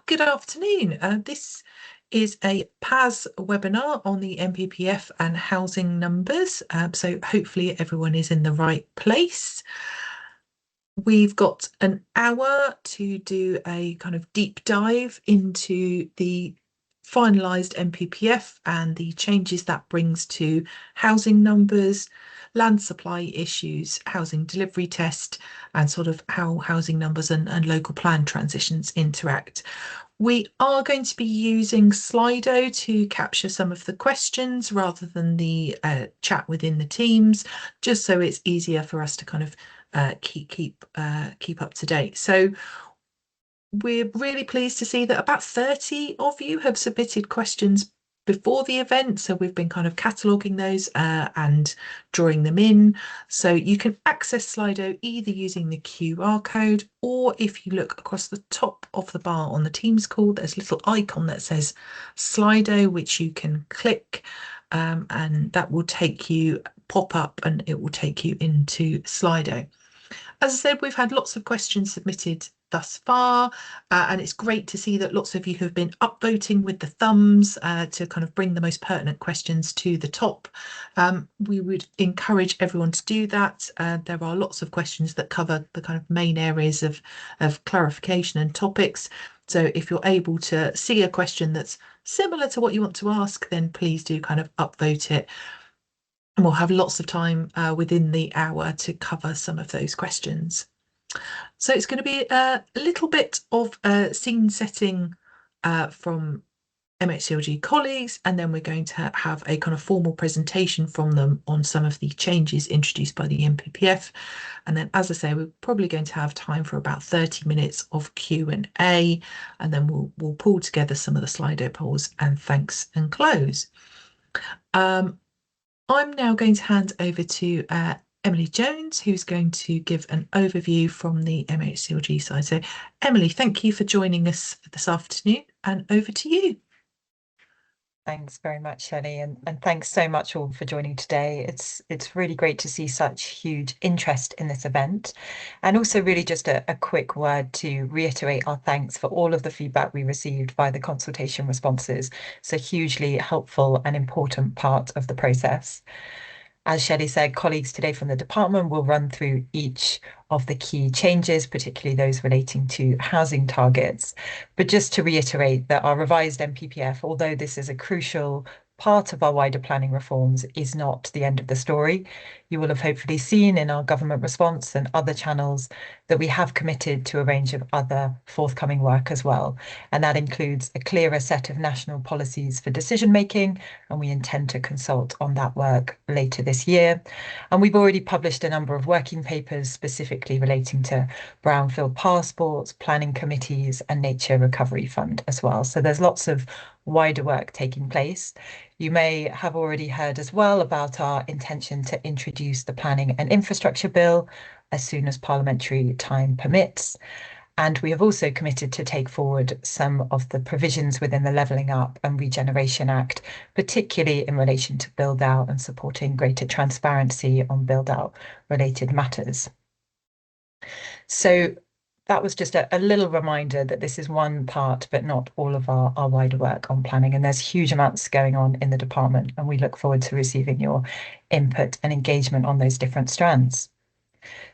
Good afternoon. This is a PAS webinar on the NPPF and housing numbers. So hopefully everyone is in the right place. We've got an hour to do a kind of deep dive into the finalised NPPF and the changes that brings to housing numbers, land supply issues, housing delivery test, and sort of how housing numbers and local plan transitions interact. We are going to be using Slido to capture some of the questions rather than the chat within the teams, just so it's easier for us to kind of keep up to date. So we're really pleased to see that about 30 of you have submitted questions before the event. So we've been kind of cataloguing those and drawing them in. So you can access Slido either using the QR code, or if you look across the top of the bar on the Teams call, there's a little icon that says Slido, which you can click and that will pop up and it will take you into Slido. As I said, we've had lots of questions submitted thus far, and it's great to see that lots of you have been upvoting with the thumbs to kind of bring the most pertinent questions to the top. We would encourage everyone to do that. There are lots of questions that cover the kind of main areas of clarification and topics. So if you're able to see a question that's similar to what you want to ask, then please do kind of upvote it. And we'll have lots of time within the hour to cover some of those questions. So it's going to be a little bit of scene setting from MHCLG colleagues, and then we're going to have a kind of formal presentation from them on some of the changes introduced by the NPPF. And then, as I say, we're probably going to have time for about 30 minutes of Q&A, and then we'll pull together some of the Slido polls and thanks and close. I'm now going to hand over to Emily Jones, who's going to give an overview from the MHCLG side. So, Emily, thank you for joining us this afternoon, and over to you. Thanks very much, Shelley, and thanks so much all for joining today. It's really great to see such huge interest in this event, and also really just a quick word to reiterate our thanks for all of the feedback we received by the consultation responses. It's a hugely helpful and important part of the process. As Shelley said, colleagues today from the department will run through each of the key changes, particularly those relating to housing targets. But just to reiterate that our revised NPPF, although this is a crucial part of our wider planning reforms, is not the end of the story. You will have hopefully seen in our government response and other channels that we have committed to a range of other forthcoming work as well. And that includes a clearer set of national policies for decision making, and we intend to consult on that work later this year. And we've already published a number of working papers specifically relating to brownfield passports, planning committees, and nature recovery fund as well. So there's lots of wider work taking place. You may have already heard as well about our intention to introduce the Planning and Infrastructure Bill as soon as parliamentary time permits. And we have also committed to take forward some of the provisions within the Levelling Up and Regeneration Act, particularly in relation to build out and supporting greater transparency on build out related matters. So that was just a little reminder that this is one part, but not all of our wider work on planning. And there's huge amounts going on in the department, and we look forward to receiving your input and engagement on those different strands.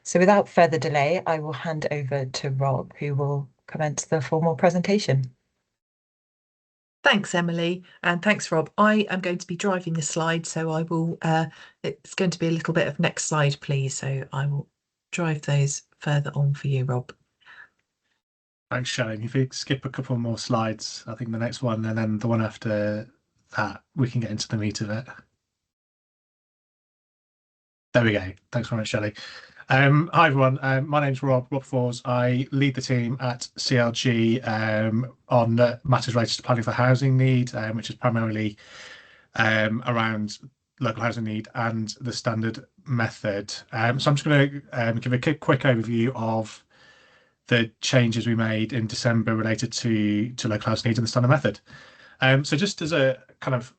So without further delay, I will hand over to Rob, who will commence the formal presentation. Thanks, Emily, and thanks, Rob. I am going to be driving the slide, so I will, it's going to be a little bit of next slide, please. So I will drive those further on for you, Rob. Thanks, Shelley. If you skip a couple more slides, I think the next one and then the one after that, we can get into the meat of it. There we go. Thanks very much, Shelley. Hi, everyone. My name's Rob Fors. I lead the team at CLG on matters related to planning for housing need, which is primarily around local housing need and the standard method. So I'm just going to give a quick overview of the changes we made in December related to local housing needs and the standard method. So just as a kind of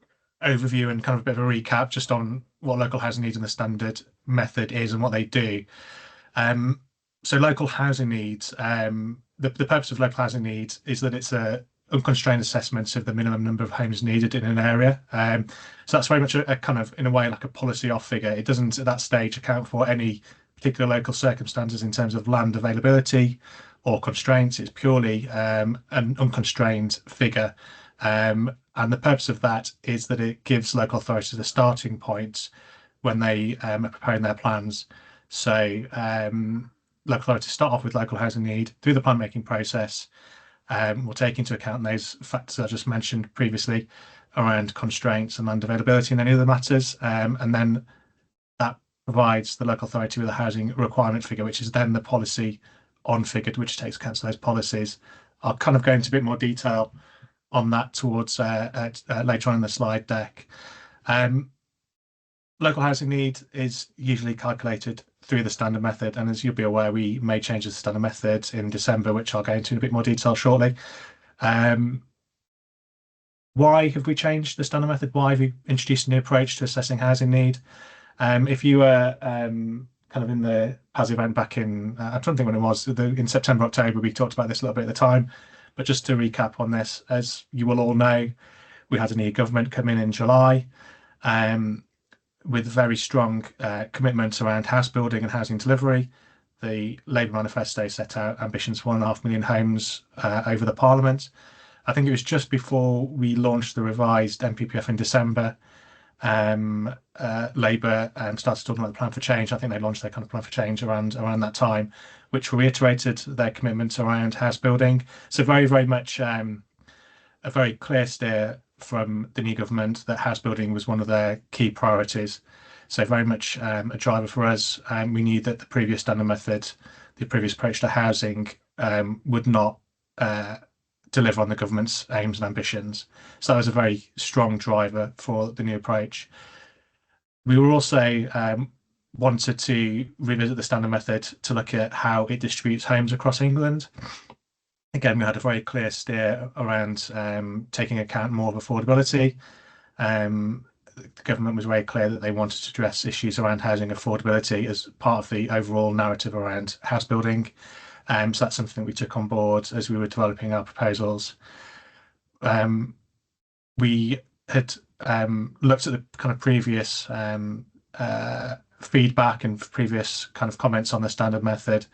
overview and kind of a bit of a recap just on what local housing needs and the standard method is and what they do. So local housing needs, the the purpose of local housing need is that it's a unconstrained assessment of the minimum number of homes needed in an area. So that's very much a kind of, in a way, like a policy off figure. It doesn't at that stage account for any particular local circumstances in terms of land availability or constraints. It's purely an unconstrained figure. And the purpose of that is that it gives local authorities a starting point when they are preparing their plans. So local authorities start off with local housing need through the plan making process. We'll take into account those factors I just mentioned previously around constraints and land availability and any other matters. And then that provides the local authority with a housing requirement figure, which is then the policy on figure, which takes account of those policies. I'll kind of go into a bit more detail on that towards later on in the slide deck. Local housing need is usually calculated through the standard method, and as you'll be aware, we made changes to the standard method in December, which I'll go into in a bit more detail shortly. Why have we changed the standard method? Why have we introduced a new approach to assessing housing need? If you were kind of in the PAS event back in, I don't think when it was, in September, October, we talked about this a little bit at the time, but just to recap on this, as you will all know, we had a new government come in July. With very strong commitments around house building and housing delivery. The Labour manifesto set out ambitions for 1.5 million homes over the Parliament. I think it was just before we launched the revised NPPF in December, Labour started talking about the plan for change. I think they launched their kind of plan for change around that time, which reiterated their commitments around house building. So very, very much a very clear steer from the new government that house building was one of their key priorities. So very much a driver for us. We knew that the previous standard method, the previous approach to housing would not deliver on the government's aims and ambitions. So that was a very strong driver for the new approach. We were also wanted to revisit the standard method to look at how it distributes homes across England. Again, we had a very clear steer around taking account more of affordability. The government was very clear that they wanted to address issues around housing affordability as part of the overall narrative around house building. So that's something we took on board as we were developing our proposals. We had looked at the kind of previous feedback and previous kind of comments on the standard method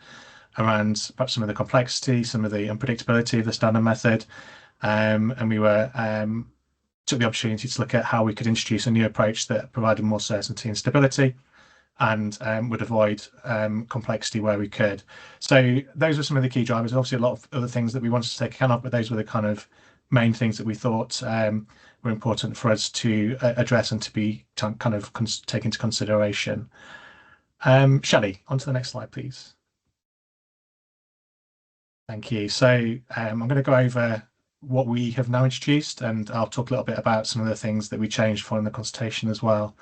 around perhaps some of the complexity, some of the unpredictability of the standard method, and we took the opportunity to look at how we could introduce a new approach that provided more certainty and stability and would avoid complexity where we could. So those were some of the key drivers. Obviously, a lot of other things that we wanted to take account of, but those were the kind of main things that we thought were important for us to address and to be kind of take into consideration. Shelley, on to the next slide, please. Thank you. So I'm going to go over what we have now introduced, and I'll talk a little bit about some of the things that we changed following the consultation as well.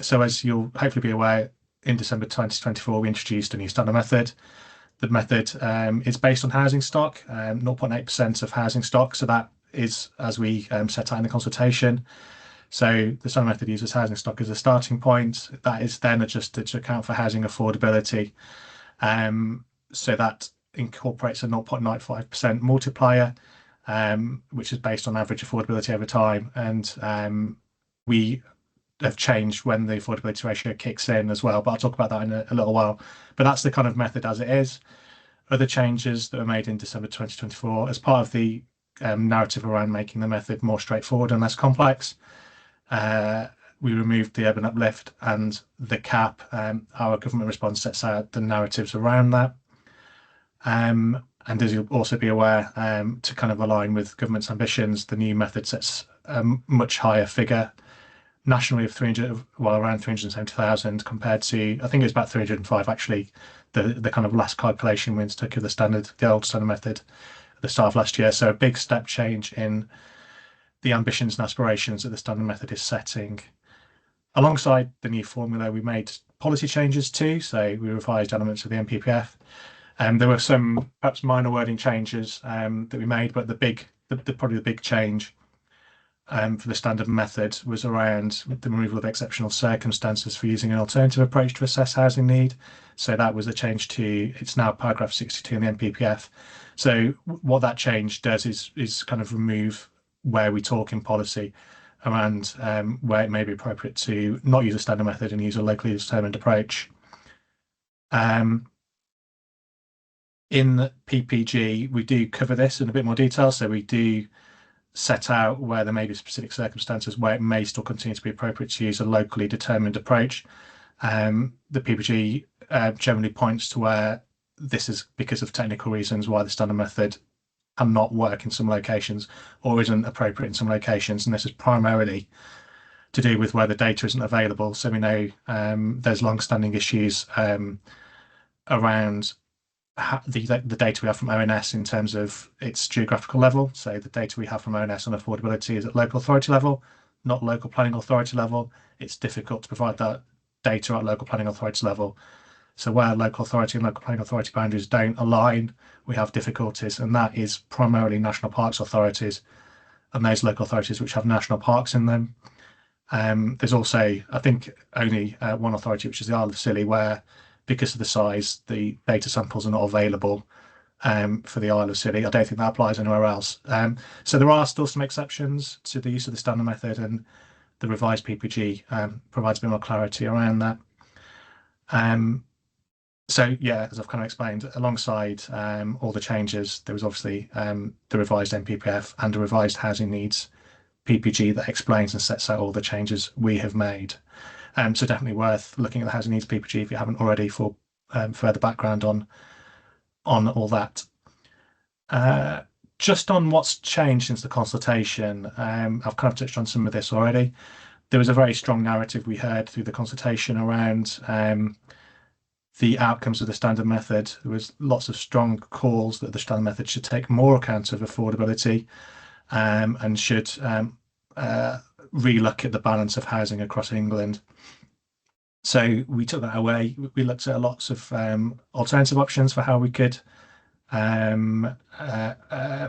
So as you'll hopefully be aware, in December 2024, we introduced a new standard method. The method is based on housing stock, 0.8% of housing stock. So that is as we set out in the consultation. So the standard method uses housing stock as a starting point. That is then adjusted to account for housing affordability. So that incorporates a 0.95% multiplier, which is based on average affordability over time. And we have changed when the affordability ratio kicks in as well, but I'll talk about that in a little while. But that's the kind of method as it is. Other changes that were made in December 2024 as part of the narrative around making the method more straightforward and less complex. We removed the urban uplift and the cap. Our government response sets out the narratives around that. And as you'll also be aware, to kind of align with government's ambitions, the new method sets a much higher figure nationally of around 370,000 compared to, I think it was about 305 actually, the kind of last calculation we took of the old standard method at the start of last year. So a big step change in the ambitions and aspirations that the standard method is setting. Alongside the new formula, we made policy changes too. So we revised elements of the NPPF. There were some perhaps minor wording changes that we made, but probably the big change for the standard method was around the removal of exceptional circumstances for using an alternative approach to assess housing need. So that was a change to, it's now paragraph 62 in the NPPF. So what that change does is kind of remove where we talk in policy around where it may be appropriate to not use a standard method and use a locally determined approach. In PPG, we do cover this in a bit more detail. So we do set out where there may be specific circumstances where it may still continue to be appropriate to use a locally determined approach. The PPG generally points to where this is because of technical reasons why the standard method cannot work in some locations or isn't appropriate in some locations. And this is primarily to do with where the data isn't available. So we know there's long-standing issues around the data we have from ONS in terms of its geographical level. So the data we have from ONS on affordability is at local authority level, not local planning authority level. It's difficult to provide that data at local planning authority level. So where local authority and local planning authority boundaries don't align, we have difficulties, and that is primarily national parks authorities and those local authorities which have national parks in them. There's also, I think, only one authority, which is the Isle of Scilly, where because of the size, the data samples are not available for the Isle of Scilly. I don't think that applies anywhere else. So there are still some exceptions to the use of the standard method, and the revised PPG provides a bit more clarity around that. So yeah, as I've kind of explained, alongside all the changes, there was obviously the revised NPPF and a revised housing needs PPG that explains and sets out all the changes we have made. So definitely worth looking at the housing needs PPG if you haven't already for further background on all that. Just on what's changed since the consultation, I've kind of touched on some of this already. There was a very strong narrative we heard through the consultation around the outcomes of the standard method. There was lots of strong calls that the standard method should take more account of affordability and should relook at the balance of housing across England. So we took that away. We looked at lots of alternative options for how we could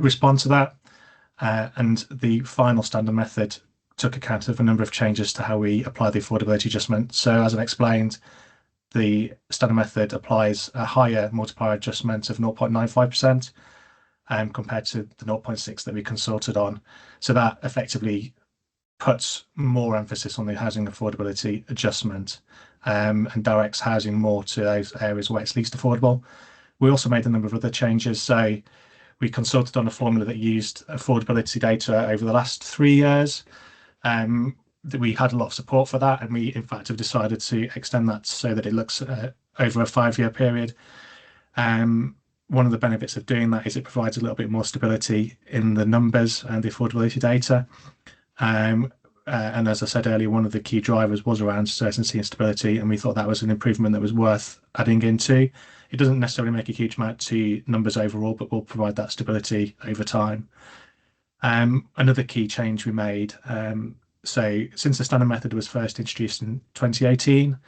respond to that. And the final standard method took account of a number of changes to how we apply the affordability adjustment. So as I've explained, the standard method applies a higher multiplier adjustment of 0.95% compared to the 0.6 that we consulted on. So that effectively puts more emphasis on the housing affordability adjustment and directs housing more to those areas where it's least affordable. We also made a number of other changes. So we consulted on a formula that used affordability data over the last 3 years. We had a lot of support for that, and we in fact have decided to extend that so that it looks over a 5-year period. One of the benefits of doing that is it provides a little bit more stability in the numbers and the affordability data. And as I said earlier, one of the key drivers was around certainty and stability, and we thought that was an improvement that was worth adding into. It doesn't necessarily make a huge amount to numbers overall, but will provide that stability over time. Another key change we made, so since the standard method was first introduced in 2018,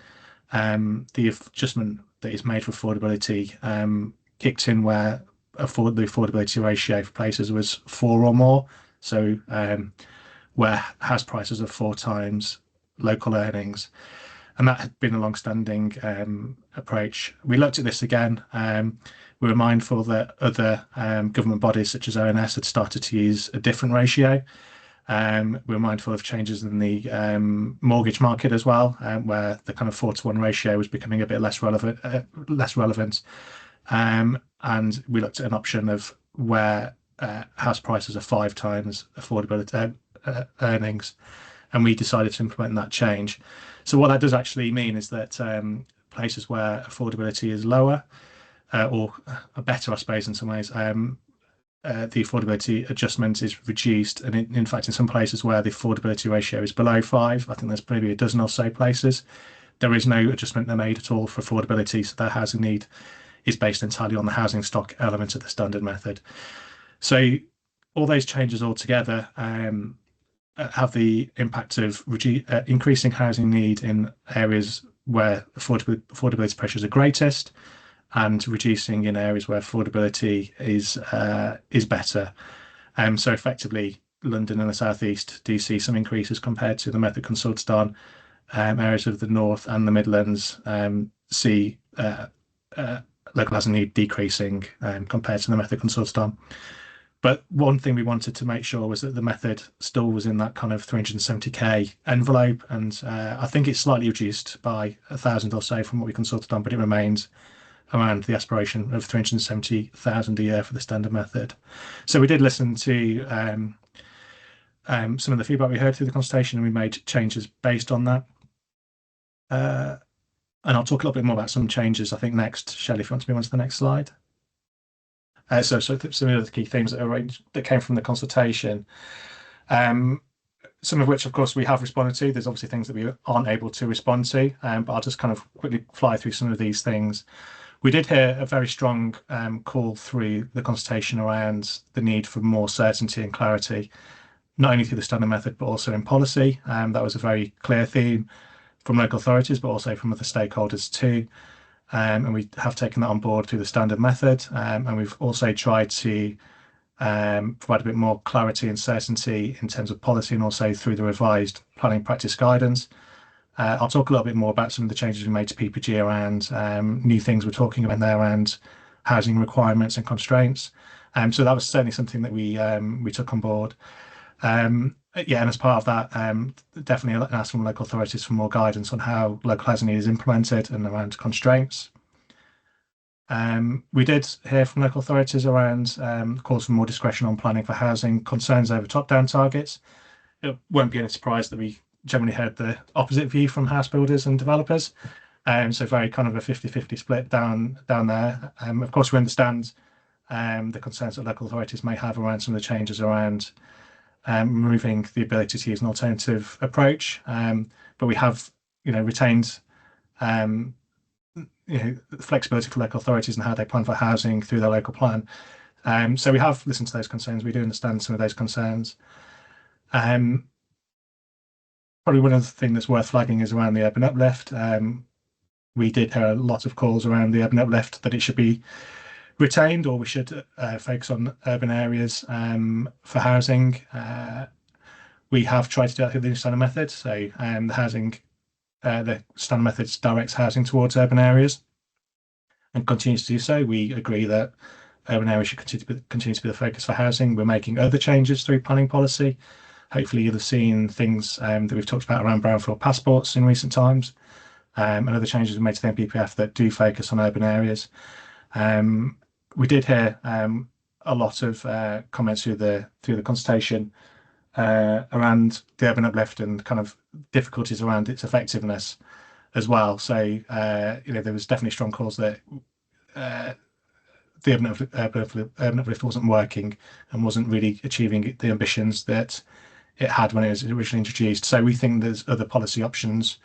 the adjustment that is made for affordability kicked in where the affordability ratio for places was 4 or more. So where house prices are 4 times local earnings. And that had been a long-standing approach. We looked at this again. We were mindful that other government bodies such as ONS had started to use a different ratio. We were mindful of changes in the mortgage market as well, where the kind of 4-to-1 ratio was becoming a bit less relevant. And we looked at an option of where house prices are 5 times affordability earnings, and we decided to implement that change. So what that does actually mean is that places where affordability is lower or better, I suppose, in some ways, the affordability adjustment is reduced. And in fact, in some places where the affordability ratio is below 5, I think there's maybe a dozen or so places, there is no adjustment made at all for affordability. So their housing need is based entirely on the housing stock element of the standard method. So all those changes altogether have the impact of increasing housing need in areas where affordability pressures are greatest, and reducing in areas where affordability is better. So effectively, London and the South East do see some increases compared to the method consulted on. Areas of the North and the Midlands see local housing need decreasing compared to the method consulted on. But one thing we wanted to make sure was that the method still was in that kind of 370k envelope, and I think it's slightly reduced by 1,000 or so from what we consulted on, but it remains around the aspiration of 370,000 a year for the standard method. So we did listen to some of the feedback we heard through the consultation, and we made changes based on that. And I'll talk a little bit more about some changes, I think, next. Shelley, if you want to move on to the next slide. So some of the key themes that came from the consultation, some of which, of course, we have responded to. There's obviously things that we aren't able to respond to, but I'll just kind of quickly fly through some of these things. We did hear a very strong call through the consultation around the need for more certainty and clarity, not only through the standard method, but also in policy. That was a very clear theme from local authorities, but also from other stakeholders too. And we have taken that on board through the standard method. And we've also tried to provide a bit more clarity and certainty in terms of policy, and also through the revised planning practice guidance. I'll talk a little bit more about some of the changes we made to PPG around new things we're talking about there around housing requirements and constraints. So that was certainly something that we took on board. And as part of that, definitely asked from local authorities for more guidance on how local housing is implemented and around constraints. We did hear from local authorities around calls for more discretion on planning for housing, concerns over top-down targets. It won't be any surprise that we generally heard the opposite view from house builders and developers. So very kind of a 50-50 split down there. Of course, we understand the concerns that local authorities may have around some of the changes around removing the ability to use an alternative approach, but we have, retained, flexibility for local authorities and how they plan for housing through their local plan. So we have listened to those concerns. We do understand some of those concerns. Probably one other thing that's worth flagging is around the urban uplift. We did hear a lot of calls around the urban uplift that it should be retained, or we should focus on urban areas for housing. We have tried to do that through the standard method. So the standard method directs housing towards urban areas and continues to do so. We agree that urban areas should continue to be the focus for housing. We're making other changes through planning policy. Hopefully you'll have seen things that we've talked about around brownfield passports in recent times, and other changes we made to the NPPF that do focus on urban areas. We did hear a lot of comments through the consultation around the urban uplift and kind of difficulties around its effectiveness as well. So there was definitely strong calls that the urban uplift wasn't working and wasn't really achieving the ambitions that it had when it was originally introduced. So we think there's other policy options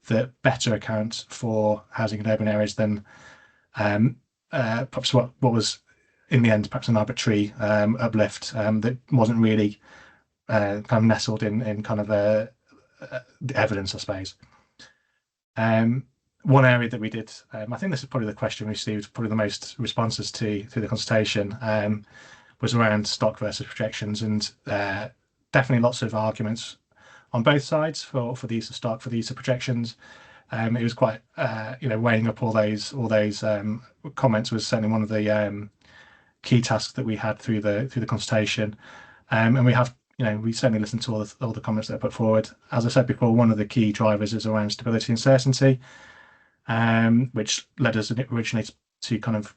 that better account for housing in urban areas than perhaps what was in the end perhaps an arbitrary uplift that wasn't really kind of nestled in kind of the evidence, I suppose. One area that we did, I think this is probably the question we received probably the most responses to through the consultation, was around stock versus projections, and definitely lots of arguments on both sides for the use of stock, for the use of projections. It was quite, weighing up all those comments was certainly one of the key tasks that we had through the consultation, and we have, we certainly listened to all the comments that are put forward. As I said before, one of the key drivers is around stability and certainty, which led us originally to kind of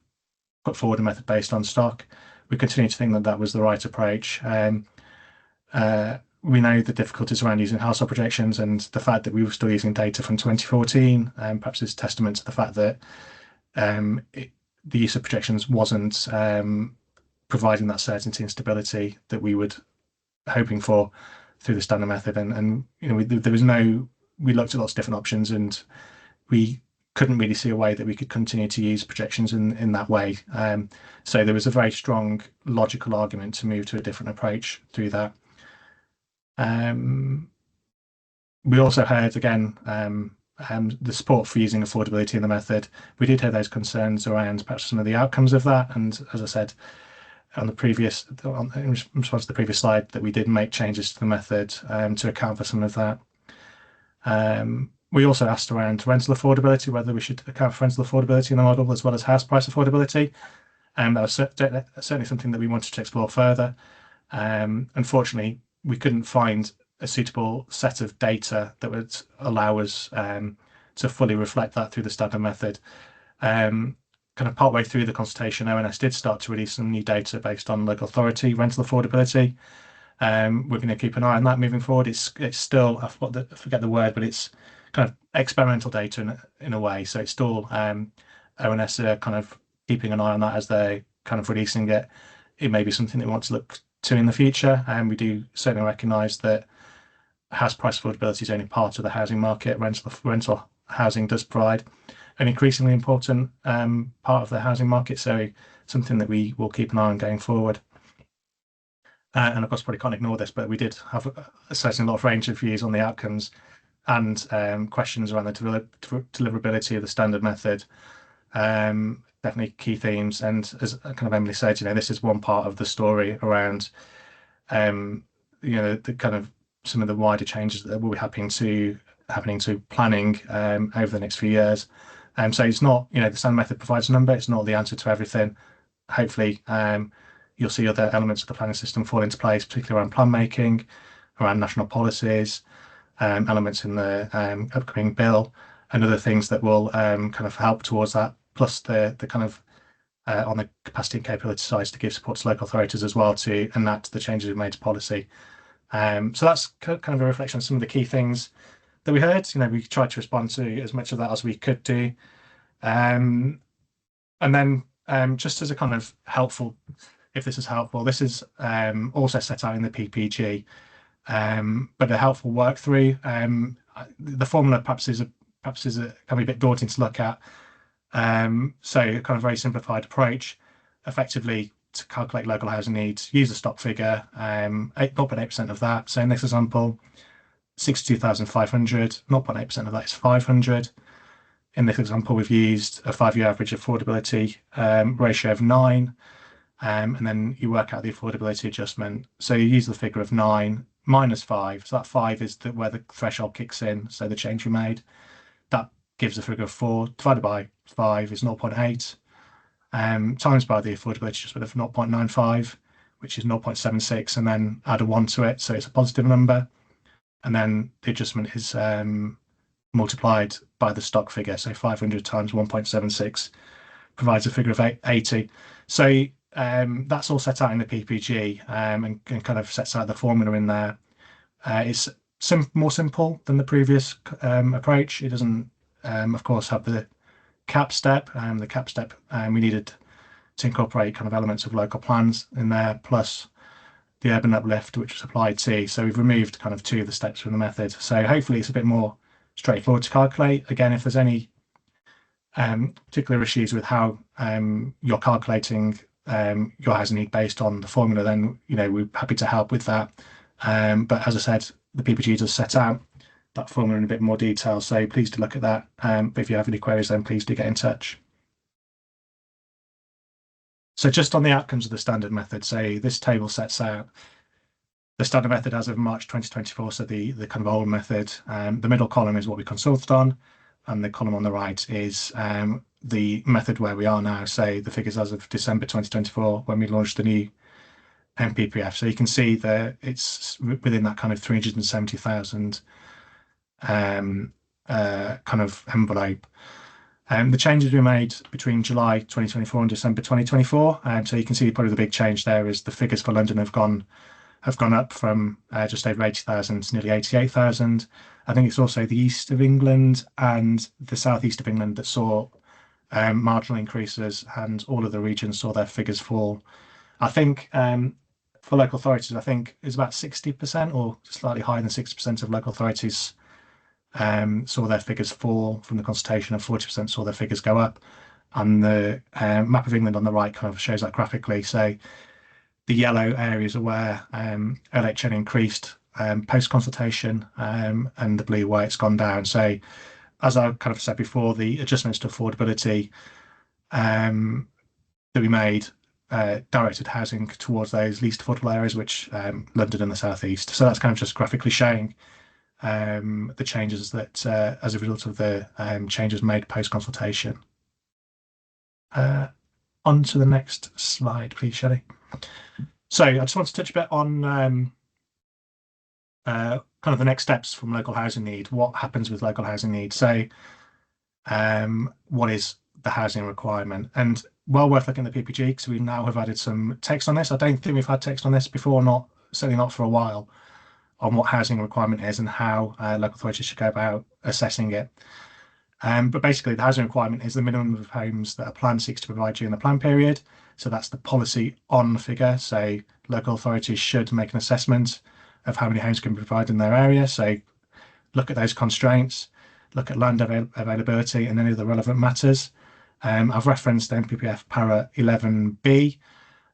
put forward a method based on stock. We continue to think that that was the right approach. We know the difficulties around using household projections, and the fact that we were still using data from 2014 perhaps is testament to the fact that the use of projections wasn't providing that certainty and stability that we would hoping for through the standard method. And we looked at lots of different options, and we couldn't really see a way that we could continue to use projections in that way. So there was a very strong logical argument to move to a different approach through that. We also heard again the support for using affordability in the method. We did hear those concerns around perhaps some of the outcomes of that, and as I said, on the previous, in response to the previous slide, that we did make changes to the method to account for some of that. We also asked around rental affordability, whether we should account for rental affordability in the model as well as house price affordability. That was certainly something that we wanted to explore further. Unfortunately, we couldn't find a suitable set of data that would allow us to fully reflect that through the standard method. Kind of partway through the consultation, ONS did start to release some new data based on local authority rental affordability. We're going to keep an eye on that moving forward. It's still, I forget the word, but it's kind of experimental data in a way. So it's still ONS are kind of keeping an eye on that as they're kind of releasing it. It may be something that we want to look to in the future, and we do certainly recognise that house price affordability is only part of the housing market. Rental housing does provide an increasingly important part of the housing market, so something that we will keep an eye on going forward. And of course, probably can't ignore this, but we did have a certain lot of range of views on the outcomes and questions around the deliverability of the standard method. Definitely key themes, and as kind of Emily said, this is one part of the story around the kind of some of the wider changes that will be happening to planning over the next few years. So it's not, the standard method provides a number, it's not the answer to everything. Hopefully you'll see other elements of the planning system fall into place, particularly around plan making, around national policies, elements in the upcoming bill, and other things that will kind of help towards that, plus the kind of on the capacity and capability side to give support to local authorities as well to enact the changes we've made to policy. So that's kind of a reflection of some of the key things that we heard. We tried to respond to as much of that as we could do. And then just as a kind of helpful, if this is helpful, this is also set out in the PPG, but a helpful work through. The formula perhaps can be a bit daunting to look at. So a kind of very simplified approach, effectively to calculate local housing needs, use a stock figure, 0.8% of that. So in this example, 62,500, 0.8% of that is 500. In this example, we've used a 5-year average affordability ratio of 9, and then you work out the affordability adjustment. So you use the figure of 9 minus 5. So that 5 is where the threshold kicks in, so the change we made. That gives a figure of 4, divided by 5 is 0.8, times by the affordability adjustment of 0.95, which is 0.76, and then add a 1 to it, so it's a positive number. And then the adjustment is multiplied by the stock figure, so 500 times 1.76 provides a figure of 80. So that's all set out in the PPG, and kind of sets out the formula in there. It's more simple than the previous approach. It doesn't, of course, have the cap step. The cap step, we needed to incorporate kind of elements of local plans in there, plus the urban uplift, which was applied to. So we've removed kind of 2 of the steps from the method. So hopefully it's a bit more straightforward to calculate. Again, if there's any particular issues with how you're calculating your housing need based on the formula, then we're happy to help with that. But as I said, the PPG does set out that formula in a bit more detail, so please do look at that. But if you have any queries, then please do get in touch. So just on the outcomes of the standard method, so this table sets out the standard method as of March 2024, so the kind of old method. The middle column is what we consulted on, and the column on the right is the method where we are now, so the figures as of December 2024, when we launched the new NPPF. So you can see that it's within that kind of 370,000 kind of envelope. The changes we made between July 2024 and December 2024. So you can see probably the big change there is the figures for London have gone up from just over 80,000 to nearly 88,000. I think it's also the east of England and the southeast of England that saw marginal increases, and all of the regions saw their figures fall. I think for local authorities, I think it's about 60% or slightly higher than 60% of local authorities saw their figures fall from the consultation, and 40% saw their figures go up. And the map of England on the right kind of shows that graphically. So the yellow areas are where LHN increased post-consultation, and the blue where it's gone down. So as I kind of said before, the adjustments to affordability that we made directed housing towards those least affordable areas, which London and the South East. So that's kind of just graphically showing the changes that as a result of the changes made post-consultation. On to the next slide, please, Shelley. So I just want to touch a bit on kind of the next steps from local housing need. What happens with local housing need? So what is the housing requirement? And well worth looking at the PPG, because we now have added some text on this. I don't think we've had text on this before, certainly not for a while, on what housing requirement is and how local authorities should go about assessing it. But basically, the housing requirement is the minimum of homes that a plan seeks to provide during the plan period. So that's the policy on figure. So local authorities should make an assessment of how many homes can be provided in their area. So look at those constraints, look at land availability and any of the relevant matters. I've referenced NPPF para 11B.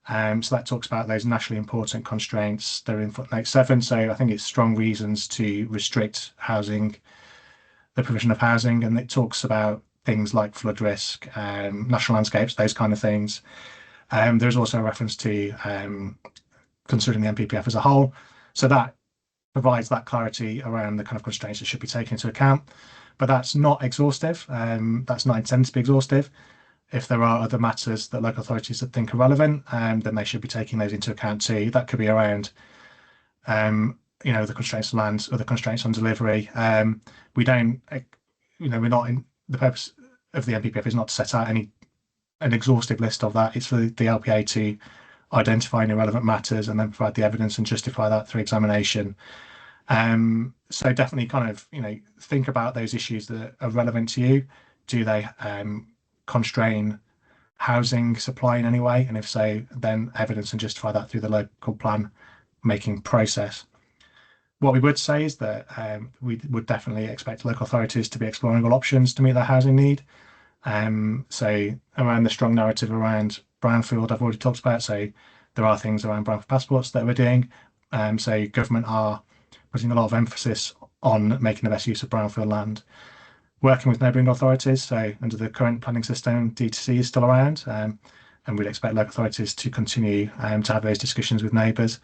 So that talks about those nationally important constraints. They're in footnote 7. So I think it's strong reasons to restrict housing, the provision of housing, and it talks about things like flood risk, national landscapes, those kind of things. There's also a reference to considering the NPPF as a whole. So that provides that clarity around the kind of constraints that should be taken into account. But that's not exhaustive. That's not intended to be exhaustive. If there are other matters that local authorities that think are relevant, then they should be taking those into account too. That could be around the constraints on land or the constraints on delivery. We don't, we're not in the purpose of the NPPF is not to set out an exhaustive list of that. It's for the LPA to identify any relevant matters and then provide the evidence and justify that through examination. So definitely kind of, think about those issues that are relevant to you. Do they constrain housing supply in any way? And if so, then evidence and justify that through the local plan making process. What we would say is that we would definitely expect local authorities to be exploring all options to meet their housing need. So around the strong narrative around brownfield, I've already talked about. So there are things around brownfield passports that we're doing. So government are putting a lot of emphasis on making the best use of brownfield land, working with neighbouring authorities. So under the current planning system, D2C is still around, and we'd expect local authorities to continue to have those discussions with neighbours.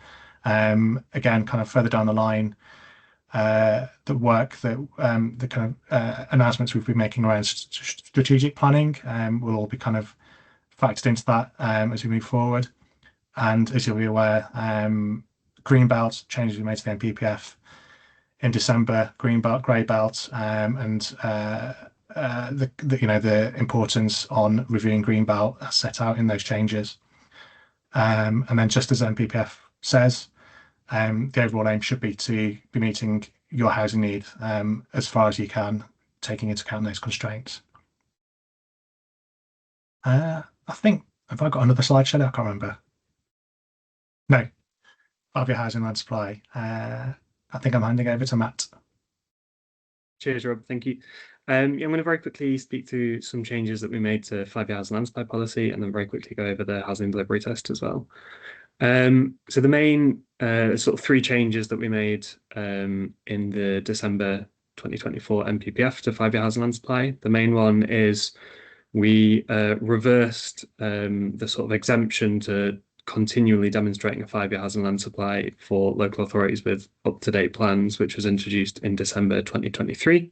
Again, kind of further down the line, the work that the kind of announcements we've been making around strategic planning will all be kind of factored into that as we move forward. And as you'll be aware, greenbelt changes we made to the NPPF in December, greenbelt, grey belt, and the importance on reviewing greenbelt as set out in those changes. And then just as NPPF says, the overall aim should be to be meeting your housing need as far as you can, taking into account those constraints. I think, have I got another slide, Shelley? I can't remember. No, 5-year housing land supply. I think I'm handing over to Matt. Cheers, Rob. Thank you. I'm going to very quickly speak to some changes that we made to 5-year housing land supply policy, and then very quickly go over the housing delivery test as well. So the main sort of 3 changes that we made in the December 2024 NPPF to 5-year housing land supply. The main one is we reversed the sort of exemption to continually demonstrating a 5-year housing land supply for local authorities with up-to-date plans, which was introduced in December 2023.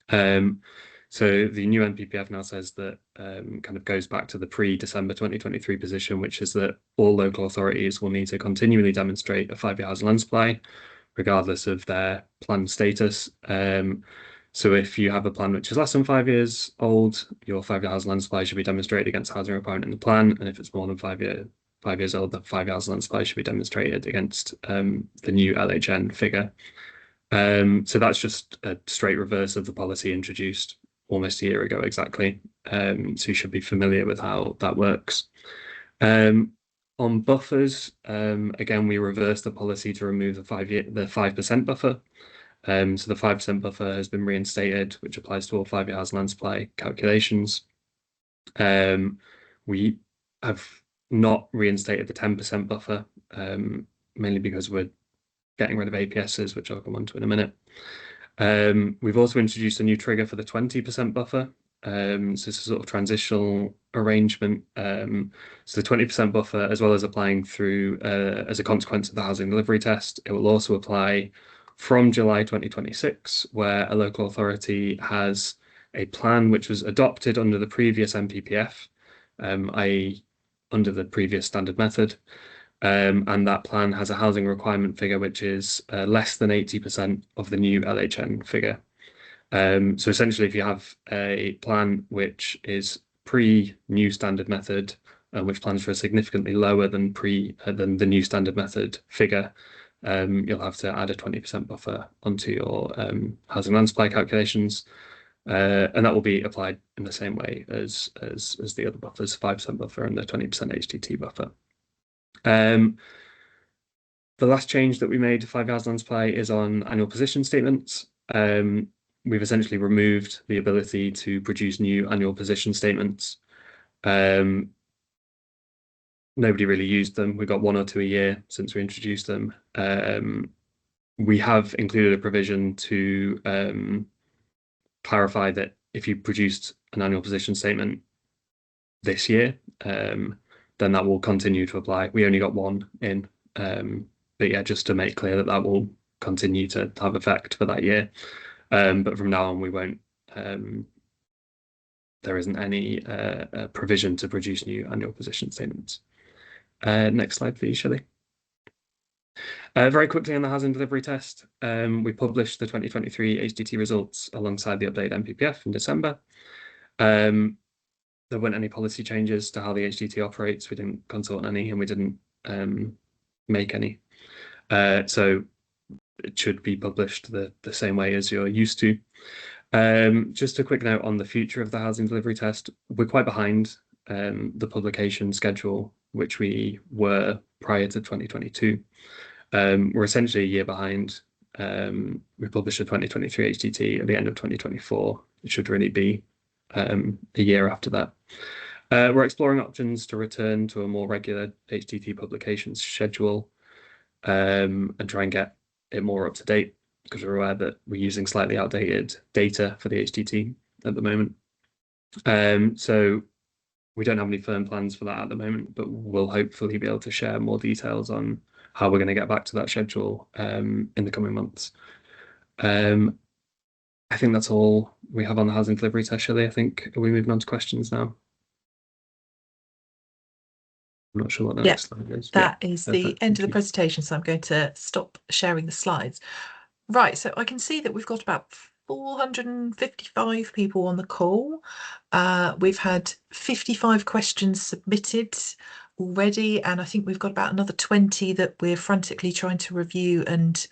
So the new NPPF now says that kind of goes back to the pre-December 2023 position, which is that all local authorities will need to continually demonstrate a 5-year housing land supply, regardless of their plan status. So if you have a plan which is less than 5 years old, your 5-year housing land supply should be demonstrated against housing requirement in the plan. And if it's more than 5 years old, the 5-year housing land supply should be demonstrated against the new LHN figure. So that's just a straight reverse of the policy introduced almost a year ago exactly. So you should be familiar with how that works. On buffers, again, we reversed the policy to remove the 5% buffer. So the 5% buffer has been reinstated, which applies to all 5-year housing land supply calculations. We have not reinstated the 10% buffer, mainly because we're getting rid of APSs, which I'll come on to in a minute. We've also introduced a new trigger for the 20% buffer. So it's a sort of transitional arrangement. So the 20% buffer, as well as applying through as a consequence of the housing delivery test, it will also apply from July 2026, where a local authority has a plan which was adopted under the previous NPPF, i.e. under the previous standard method. And that plan has a housing requirement figure which is less than 80% of the new LHN figure. So essentially, if you have a plan which is pre-new standard method, which plans for a significantly lower than the new standard method figure, you'll have to add a 20% buffer onto your housing land supply calculations, and that will be applied in the same way as the other buffers, 5% buffer and the 20% HDT buffer. The last change that we made to 5 hours land supply is on annual position statements. We've essentially removed the ability to produce new annual position statements. Nobody really used them. We got 1 or 2 a year since we introduced them. We have included a provision to clarify that if you produced an annual position statement this year, then that will continue to apply. We only got 1 in, but yeah, just to make clear that that will continue to have effect for that year. But from now on, we won't. There isn't any provision to produce new annual position statements. Next slide, please, Shelley. Very quickly on the housing delivery test, we published the 2023 HDT results alongside the updated NPPF in December. There weren't any policy changes to how the HDT operates. We didn't consult any, and we didn't make any. So it should be published the same way as you're used to. Just a quick note on the future of the housing delivery test. We're quite behind the publication schedule, which we were prior to 2022. We're essentially a year behind. We published a 2023 HDT at the end of 2024. It should really be a year after that. We're exploring options to return to a more regular HDT publications schedule and try and get it more up to date, because we're aware that we're using slightly outdated data for the HDT at the moment. So we don't have any firm plans for that at the moment, but we'll hopefully be able to share more details on how we're going to get back to that schedule in the coming months. I think that's all we have on the housing delivery test, Shelley. I think, are we moving on to questions now? I'm not sure what the next slide is. That is the end of the presentation, so I'm going to stop sharing the slides. Right, so I can see that we've got about 455 people on the call. We've had 55 questions submitted already, and I think we've got about another 20 that we're frantically trying to review and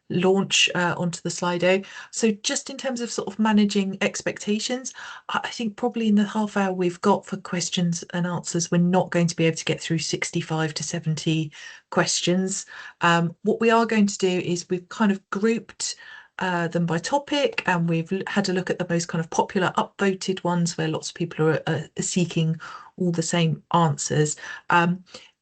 launch onto the Slido. So just in terms of sort of managing expectations, I think probably in the half hour we've got for questions and answers, we're not going to be able to get through 65 to 70 questions. What we are going to do is we've kind of grouped them by topic, and we've had a look at the most kind of popular upvoted ones where lots of people are seeking all the same answers.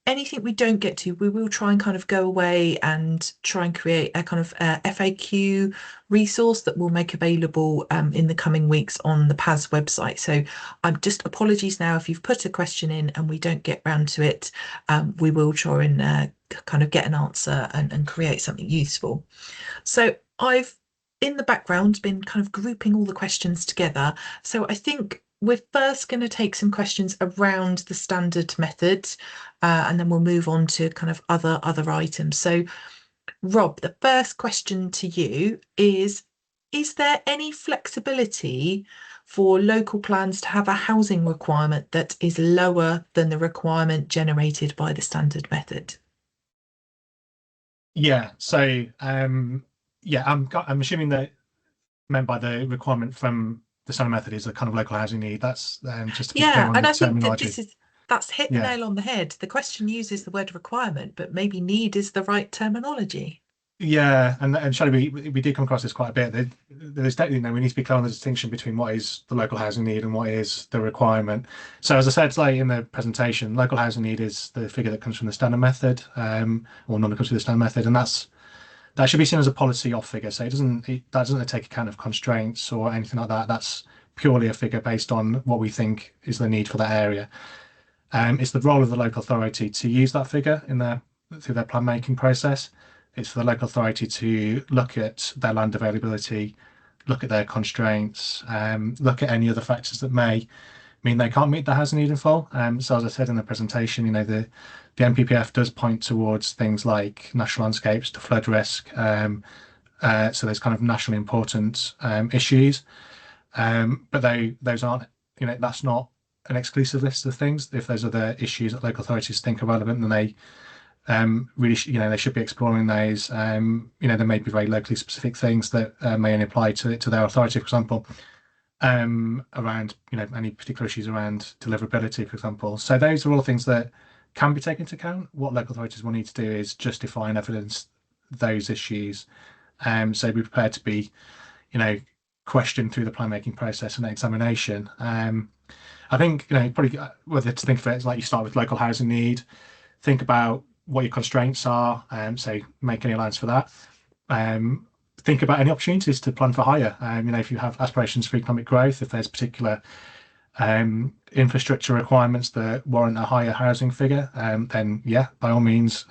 Anything we don't get to, we will try and kind of go away and try and create a kind of FAQ resource that we'll make available in the coming weeks on the PAS website. So I'm just apologies now if you've put a question in and we don't get round to it. We will try and kind of get an answer and create something useful. So I've in the background been kind of grouping all the questions together. So I think we're first going to take some questions around the standard method, and then we'll move on to kind of other items. So Rob, the first question to you is there any flexibility for local plans to have a housing requirement that is lower than the requirement generated by the standard method? Yeah, so yeah, I'm assuming that meant by the requirement from the standard method is a kind of local housing need. That's just to be clear on and the I think terminology. that's hit the nail on the head. The question uses the word requirement, but maybe need is the right terminology. Yeah, and Shelley, we did come across this quite a bit. There's definitely, we need to be clear on the distinction between what is the local housing need and what is the requirement. So as I said like in the presentation, local housing need is the figure that comes from the standard method, or none that comes from the standard method, and that should be seen as a policy off figure. So that doesn't take account of constraints or anything like that. That's purely a figure based on what we think is the need for that area. It's the role of the local authority to use that figure through their plan making process. It's for the local authority to look at their land availability, look at their constraints, look at any other factors that may mean they can't meet the housing need in full. So as I said in the presentation, the NPPF does point towards things like natural landscapes to flood risk. So there's kind of nationally important issues, but those aren't, that's not an exclusive list of things. If there's other issues that local authorities think are relevant, then they really, they should be exploring those. There may be very locally specific things that may only apply to their authority, for example, around, any particular issues around deliverability, for example. So those are all things that can be taken into account. What local authorities will need to do is justify and evidence those issues. So be prepared to be, questioned through the plan making process and examination. I think, probably whether to think of it as like you start with local housing need, think about what your constraints are, so make any allowance for that. Think about any opportunities to plan for higher. If you have aspirations for economic growth, if there's particular infrastructure requirements that warrant a higher housing figure, then yeah, by all means,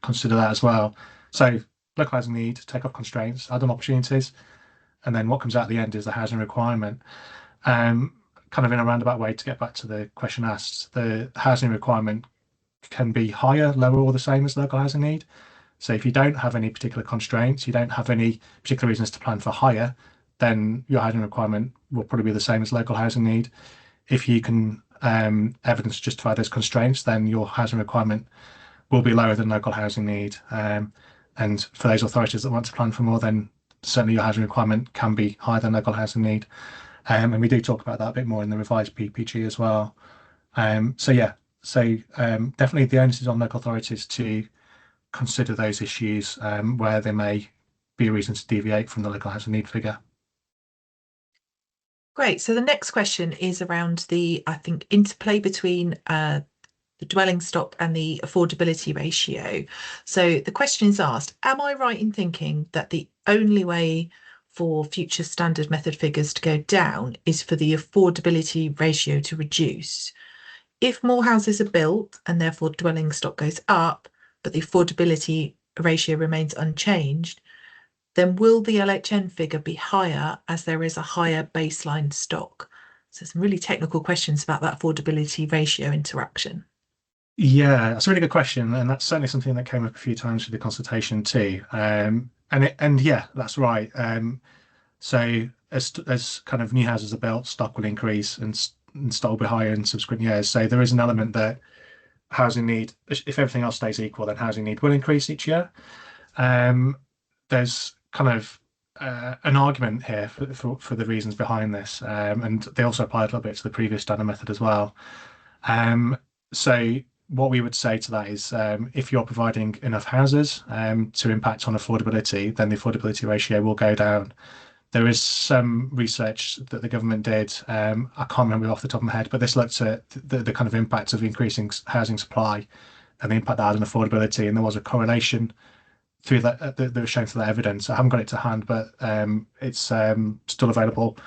consider that as well. So local housing need, take off constraints, add on opportunities, and then what comes out at the end is the housing requirement. Kind of in a roundabout way to get back to the question asked, the housing requirement can be higher, lower, or the same as local housing need. So if you don't have any particular constraints, you don't have any particular reasons to plan for higher, then your housing requirement will probably be the same as local housing need. If you can evidence justify those constraints, then your housing requirement will be lower than local housing need. And for those authorities that want to plan for more, then certainly your housing requirement can be higher than local housing need. And we do talk about that a bit more in the revised PPG as well. So definitely the onus is on local authorities to consider those issues where there may be a reason to deviate from the local housing need figure. Great. So the next question is around the, I think, interplay between the dwelling stock and the affordability ratio. So the question is asked, am I right in thinking that the only way for future standard method figures to go down is for the affordability ratio to reduce? If more houses are built and therefore dwelling stock goes up, but the affordability ratio remains unchanged, then will the LHN figure be higher as there is a higher baseline stock? So some really technical questions about that affordability ratio interaction. Yeah, that's a really good question, and that's certainly something that came up a few times through the consultation too. And yeah, that's right. So as kind of new houses are built, stock will increase and stock will be higher in subsequent years. So there is an element that housing need, if everything else stays equal, then housing need will increase each year. There's kind of an argument here for the reasons behind this, and they also apply a little bit to the previous standard method as well. So what we would say to that is if you're providing enough houses to impact on affordability, then the affordability ratio will go down. There is some research that the government did, I can't remember off the top of my head, but this looked at the kind of impact of increasing housing supply and the impact that had on affordability, and there was a correlation through that was shown through that evidence. I haven't got it to hand, but it's still available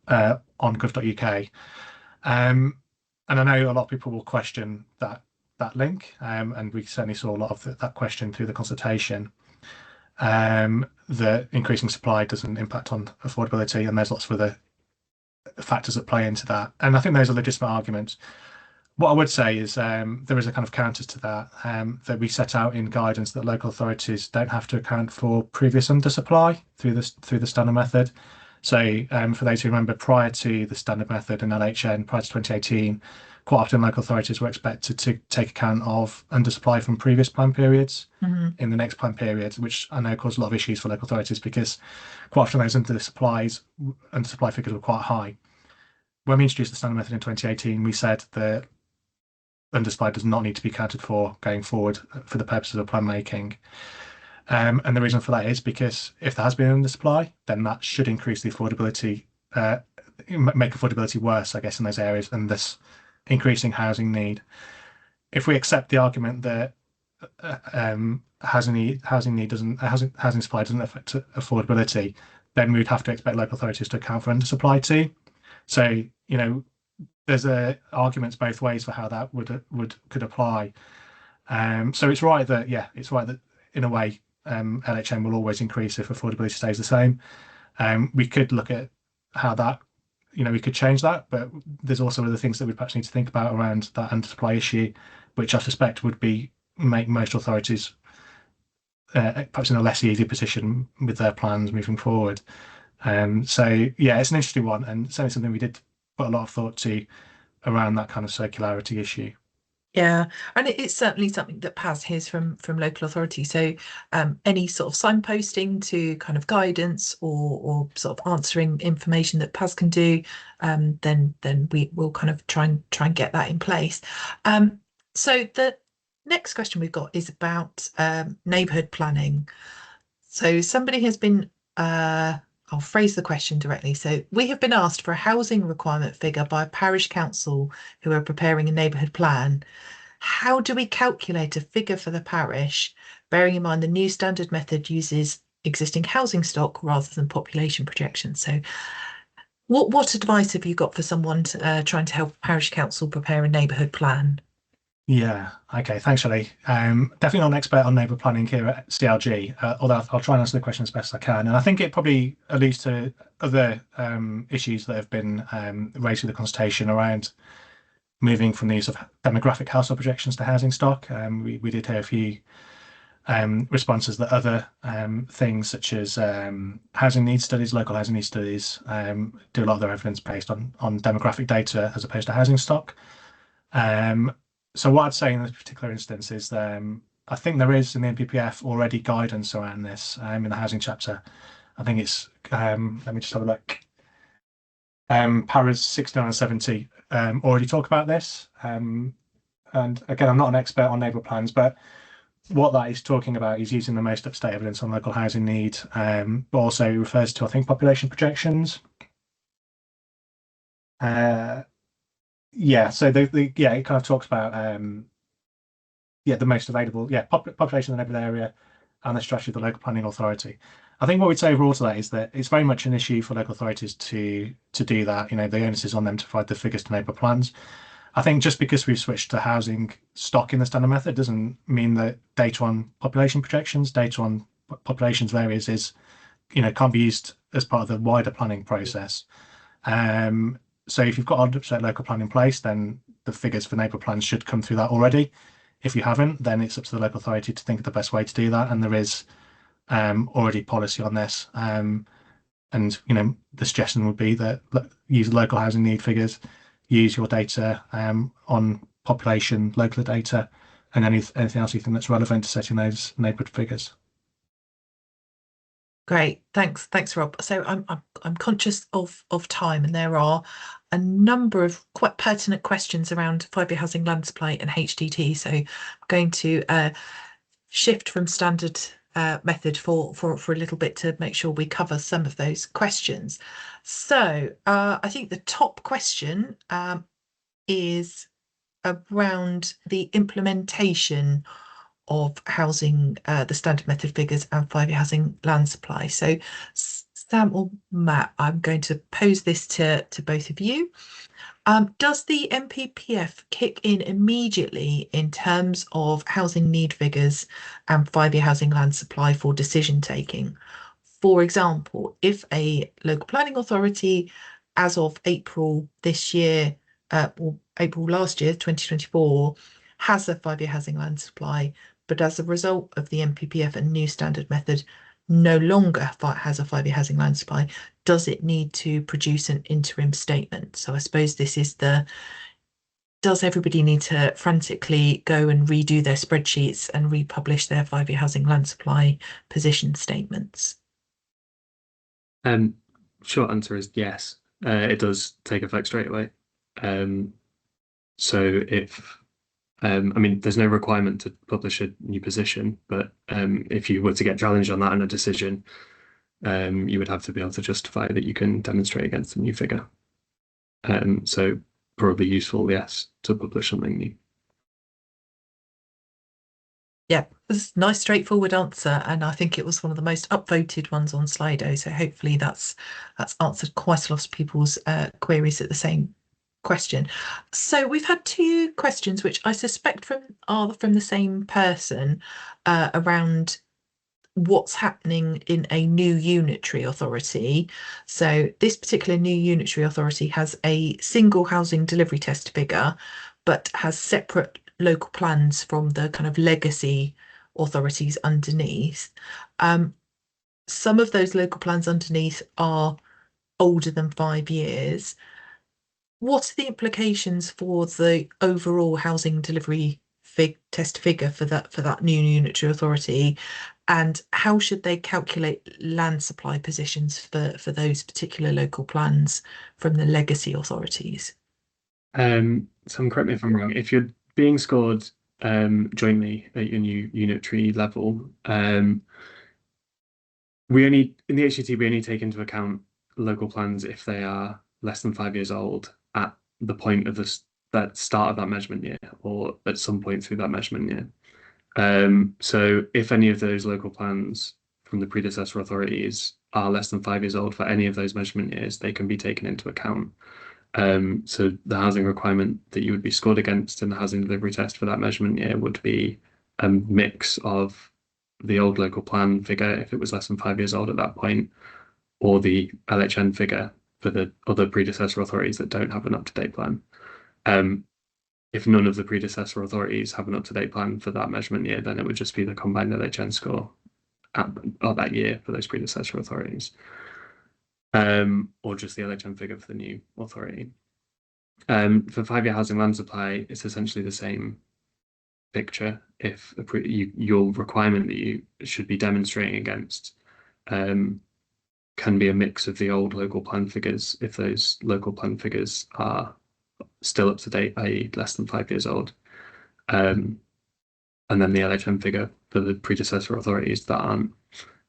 on gov.uk. And I know a lot of people will question that link, and we certainly saw a lot of that question through the consultation. That increasing supply doesn't impact on affordability, and there's lots of other factors that play into that. And I think those are legitimate arguments. What I would say is there is a kind of counter to that, that we set out in guidance that local authorities don't have to account for previous undersupply through the standard method. So for those who remember, prior to the standard method and LHN, prior to 2018, quite often local authorities were expected to take account of undersupply from previous plan periods in the next plan period, which I know caused a lot of issues for local authorities because quite often those undersupply figures were quite high. When we introduced the standard method in 2018, we said that undersupply does not need to be accounted for going forward for the purposes of plan making. And the reason for that is because if there has been undersupply, then that should increase the affordability, make affordability worse, I guess, in those areas, and this increasing housing need. If we accept the argument that housing supply doesn't affect affordability, then we'd have to expect local authorities to account for undersupply too. So, there's arguments both ways for how that could apply. So it's right that in a way, LHM will always increase if affordability stays the same. We could look at how that, we could change that, but there's also other things that we perhaps need to think about around that undersupply issue, which I suspect would make most authorities perhaps in a less easy position with their plans moving forward. So yeah, it's an interesting one, and certainly something we did put a lot of thought to around that kind of circularity issue. Yeah, and it's certainly something that PAS hears from local authority. So any sort of signposting to kind of guidance or sort of answering information that PAS can do, then we will kind of try and get that in place. So the next question we've got is about neighbourhood planning. So somebody has been I'll phrase the question directly. So we have been asked for a housing requirement figure by a parish council who are preparing a neighbourhood plan. How do we calculate a figure for the parish, bearing in mind the new standard method uses existing housing stock rather than population projections? So what advice have you got for someone trying to help a parish council prepare a neighbourhood plan? Yeah, okay, thanks, Shelley. Definitely not an expert on neighbourhood planning here at CLG, although I'll try and answer the question as best I can. And I think it probably alludes to other issues that have been raised with the consultation around moving from the use of demographic household projections to housing stock. We did hear a few responses that other things such as housing needs studies, local housing needs studies, do a lot of their evidence based on demographic data as opposed to housing stock. So what I'd say in this particular instance is I think there is in the NPPF already guidance around this in the housing chapter. I think it's, let me just have a look. Paras 69 and 70 already talk about this. And again, I'm not an expert on neighbourhood plans, but what that is talking about is using the most up-to-date evidence on local housing need, but also refers to, I think, population projections. Yeah, so it kind of talks about the most available population in the neighbourhood area and the strategy of the local planning authority. I think what we'd say overall to that is that it's very much an issue for local authorities to do that. The onus is on them to provide the figures to neighbourhood plans. I think just because we've switched to housing stock in the standard method doesn't mean that data on population projections, data on populations areas can't be used as part of the wider planning process. So if you've got up-to-date local plan in place, then the figures for neighbourhood plans should come through that already. If you haven't, then it's up to the local authority to think of the best way to do that. And there is already policy on this. And the suggestion would be that use local housing need figures, use your data on population, local data, and anything else you think that's relevant to setting those neighbourhood figures. Great, thanks, Rob. So I'm conscious of time, and there are a number of quite pertinent questions around 5-year housing land supply and HDT. So I'm going to shift from standard method for a little bit to make sure we cover some of those questions. So I think the top question is around the implementation of housing, the standard method figures and 5-year housing land supply. So Sam or Matt, I'm going to pose this to both of you. Does the NPPF kick in immediately in terms of housing need figures and 5-year housing land supply for decision taking? For example, if a local planning authority, as of April this year, or April last year, 2024, has a 5-year housing land supply, but as a result of the NPPF and new standard method, no longer has a 5-year housing land supply, does it need to produce an interim statement? So I suppose this is does everybody need to frantically go and redo their spreadsheets and republish their 5-year housing land supply position statements? Short answer is yes. It does take effect straight away. So if there's no requirement to publish a new position, but if you were to get challenged on that in a decision, you would have to be able to justify that you can demonstrate against a new figure. So probably useful, yes, to publish something new. Yeah, it was a nice, straightforward answer, and I think it was one of the most upvoted ones on Slido. So hopefully that's answered quite a lot of people's queries at the same question. So we've had two questions, which I suspect are from the same person, around what's happening in a new unitary authority. So this particular new unitary authority has a single housing delivery test figure, but has separate local plans from the kind of legacy authorities underneath. Some of those local plans underneath are older than 5 years. What are the implications for the overall housing delivery test figure for that new unitary authority? And how should they calculate land supply positions for those particular local plans from the legacy authorities? So correct me if I'm wrong. If you're being scored jointly at your new unitary level, we only in the HCT we only take into account local plans if they are less than 5 years old at the point of that start of that measurement year or at some point through that measurement year. So if any of those local plans from the predecessor authorities are less than 5 years old for any of those measurement years, they can be taken into account. So the housing requirement that you would be scored against in the housing delivery test for that measurement year would be a mix of the old local plan figure if it was less than 5 years old at that point, or the LHN figure for the other predecessor authorities that don't have an up-to-date plan. If none of the predecessor authorities have an up-to-date plan for that measurement year, then it would just be the combined LHN score of that year for those predecessor authorities, or just the LHN figure for the new authority. For 5-year housing land supply, it's essentially the same picture. If your requirement that you should be demonstrating against can be a mix of the old local plan figures, if those local plan figures are still up to date, i.e. less than 5 years old, and then the LHM figure for the predecessor authorities that aren't.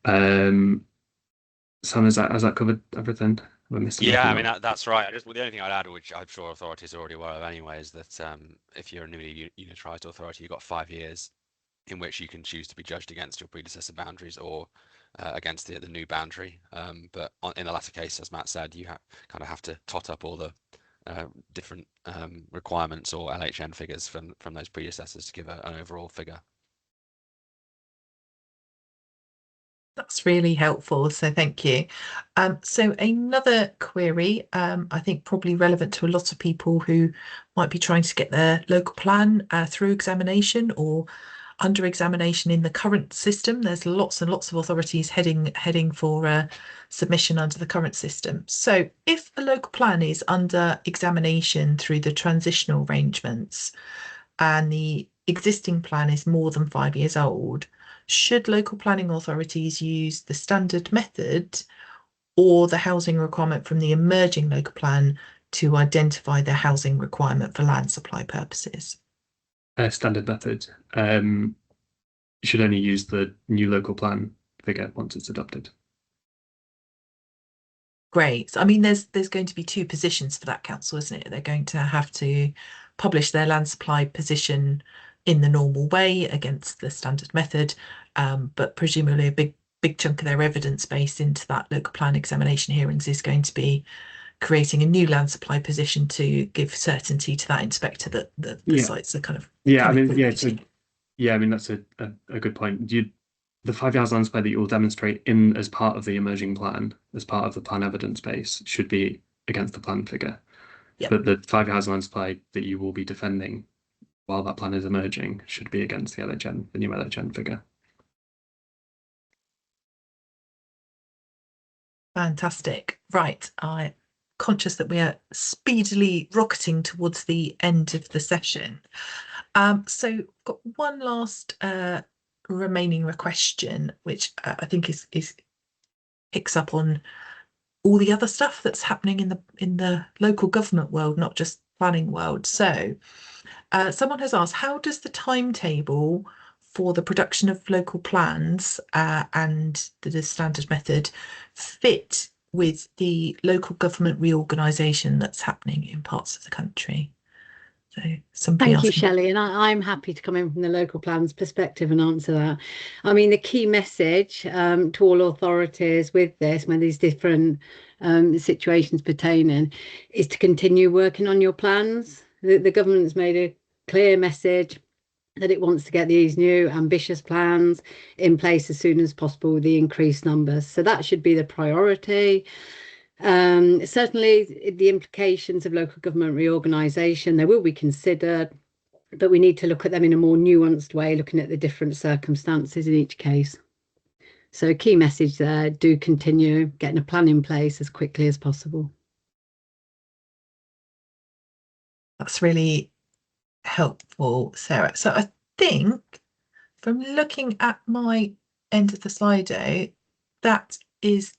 Sam, has that covered everything? Yeah, I mean that's right. The only thing I'd add, which I'm sure authorities are already aware of anyway, is that if you're a newly unitarised authority, you've got 5 years in which you can choose to be judged against your predecessor boundaries or against the new boundary. But in the latter case, as Matt said, you kind of have to tot up all the different requirements or LHN figures from those predecessors to give an overall figure. That's really helpful, so thank you. So another query, I think probably relevant to a lot of people who might be trying to get their local plan through examination or under examination in the current system. There's lots and lots of authorities heading for submission under the current system. So if a local plan is under examination through the transitional arrangements and the existing plan is more than 5 years old, should local planning authorities use the standard method or the housing requirement from the emerging local plan to identify their housing requirement for land supply purposes? Standard method. You should only use the new local plan figure once it's adopted. Great. So, I mean, there's going to be two positions for that council, isn't it? They're going to have to publish their land supply position in the normal way against the standard method, but presumably a big chunk of their evidence base into that local plan examination hearings is going to be creating a new land supply position to give certainty to that inspector that the sites are kind of I mean that's a good point. The 5 years land supply that you will demonstrate as part of the emerging plan, as part of the plan evidence base, should be against the plan figure. Yep. But the 5 years land supply that you will be defending while that plan is emerging should be against the new LHN figure. Fantastic. Right. I'm conscious that we are speedily rocketing towards the end of the session. So got one last remaining question, which I think is picks up on all the other stuff that's happening in the local government world, not just planning world. So someone has asked, how does the timetable for the production of local plans and the standard method fit with the local government reorganisation that's happening in parts of the country? So somebody Thank else you, can. Shelley, and I'm happy to come in from the local plans perspective and answer that. I mean, the key message to all authorities with this, when these different situations pertaining, is to continue working on your plans. The government's made a clear message that it wants to get these new ambitious plans in place as soon as possible with the increased numbers. So that should be the priority. Certainly, the implications of local government reorganisation, they will be considered, but we need to look at them in a more nuanced way, looking at the different circumstances in each case. So key message there, do continue getting a plan in place as quickly as possible. That's really helpful, Sarah. So I think from looking at my end of the Slido, that is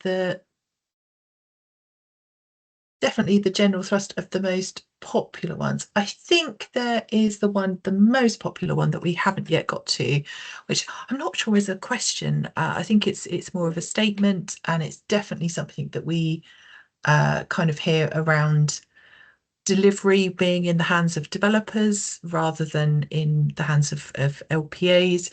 definitely the general thrust of the most popular ones. I think there is the most popular one that we haven't yet got to, which I'm not sure is a question. I think it's more of a statement, and it's definitely something that we kind of hear around delivery being in the hands of developers rather than in the hands of LPAs.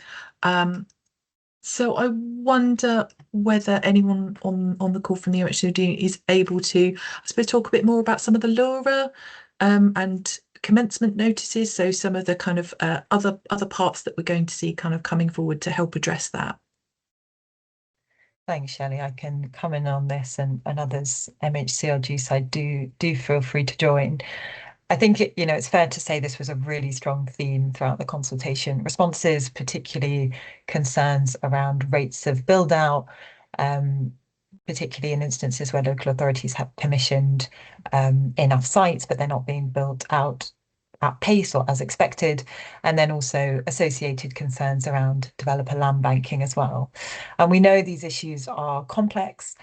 So I wonder whether anyone on the call from the OHD is able to, I suppose, talk a bit more about some of the LURA and commencement notices. So some of the kind of other parts that we're going to see kind of coming forward to help address that. Thanks, Shelley. I can come in on this, and others MHCLG side do feel free to join. I think it's fair to say this was a really strong theme throughout the consultation. Responses, particularly concerns around rates of build out, particularly in instances where local authorities have permissioned enough sites, but they're not being built out at pace or as expected, and then also associated concerns around developer land banking as well. And we know these issues are complex.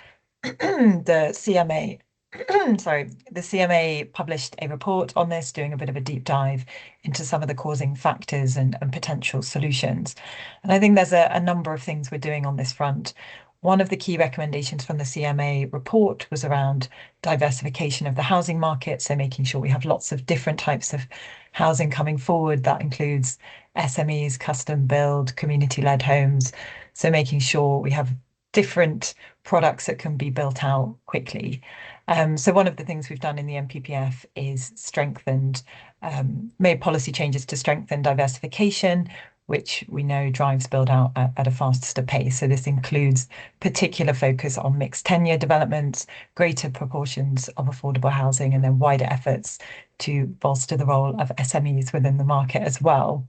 The CMA the CMA published a report on this, doing a bit of a deep dive into some of the causing factors and potential solutions. And I think there's a number of things we're doing on this front. One of the key recommendations from the CMA report was around diversification of the housing market, so making sure we have lots of different types of housing coming forward. That includes SMEs, custom build, community-led homes. So making sure we have different products that can be built out quickly. So one of the things we've done in the NPPF is made policy changes to strengthen diversification, which we know drives build out at a faster pace. So this includes particular focus on mixed tenure developments, greater proportions of affordable housing, and then wider efforts to bolster the role of SMEs within the market as well.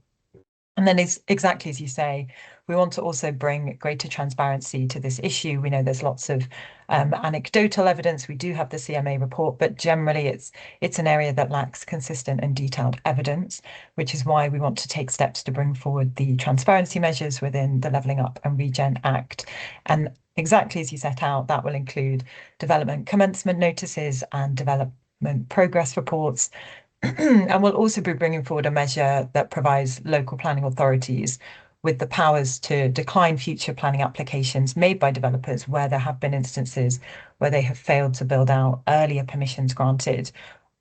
And then it's exactly as you say, we want to also bring greater transparency to this issue. We know there's lots of anecdotal evidence. We do have the CMA report, but generally it's an area that lacks consistent and detailed evidence, which is why we want to take steps to bring forward the transparency measures within the Levelling Up and Regen Act. And exactly as you set out, that will include development commencement notices and development progress reports. And we'll also be bringing forward a measure that provides local planning authorities with the powers to decline future planning applications made by developers where there have been instances where they have failed to build out earlier permissions granted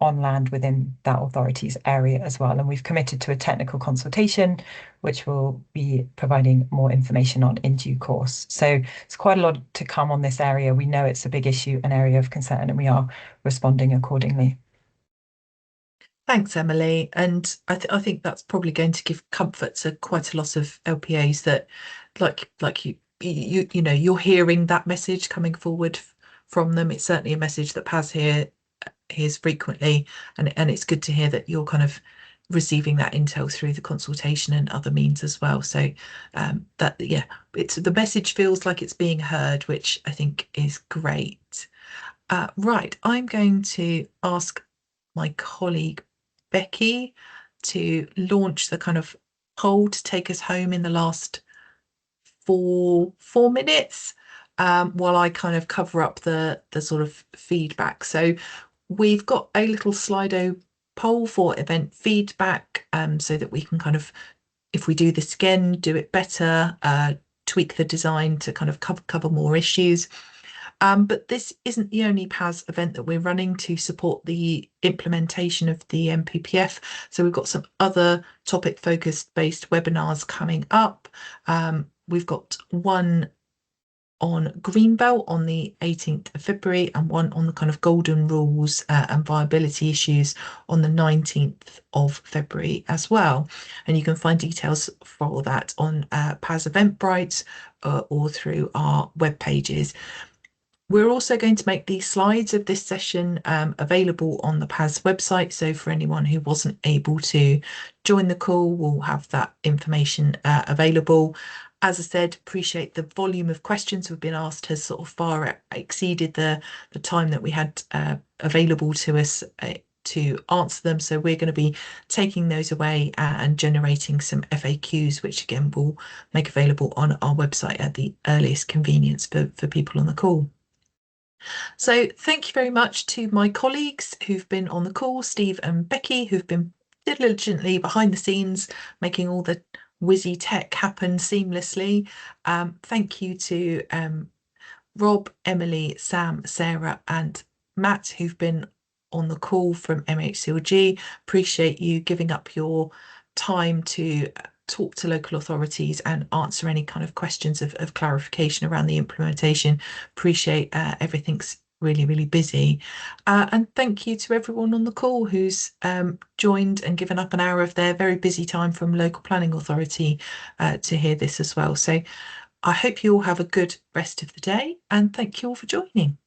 on land within that authority's area as well. And we've committed to a technical consultation, which we'll be providing more information on in due course. So it's quite a lot to come on this area. We know it's a big issue, an area of concern, and we are responding accordingly. Thanks, Emily. And I think that's probably going to give comfort to quite a lot of LPAs that, like you're hearing that message coming forward from them. It's certainly a message that Paz hears frequently, and it's good to hear that you're kind of receiving that intel through the consultation and other means as well. So it's the message feels like it's being heard, which I think is great. Right, I'm going to ask my colleague Becky to launch the kind of poll to take us home in the last four minutes, while I kind of cover up the sort of feedback. So we've got a little Slido poll for event feedback, so that we can kind of, if we do this again, do it better, tweak the design to kind of cover more issues. But this isn't the only PAS event that we're running to support the implementation of the NPPF. So we've got some other topic focused based webinars coming up. We've got one on Greenbelt on the 18th of February and one on the kind of golden rules and viability issues on the 19th of February as well. And you can find details for all that on PAS Eventbrite or through our web pages. We're also going to make the slides of this session available on the PAS website. So for anyone who wasn't able to join the call, we'll have that information available. As I said, appreciate the volume of questions we've been asked has sort of far exceeded the time that we had available to us to answer them. So we're going to be taking those away and generating some FAQs, which again we'll make available on our website at the earliest convenience for people on the call. So thank you very much to my colleagues who've been on the call, Steve and Becky, who've been diligently behind the scenes, making all the whizzy tech happen seamlessly. Thank you to Rob, Emily, Sam, Sarah and Matt, who've been on the call from MHCLG. Appreciate you giving up your time to talk to local authorities and answer any kind of questions of clarification around the implementation. Appreciate everything's really busy. And thank you to everyone on the call who's joined and given up an hour of their very busy time from local planning authority to hear this as well. So I hope you all have a good rest of the day and thank you all for joining.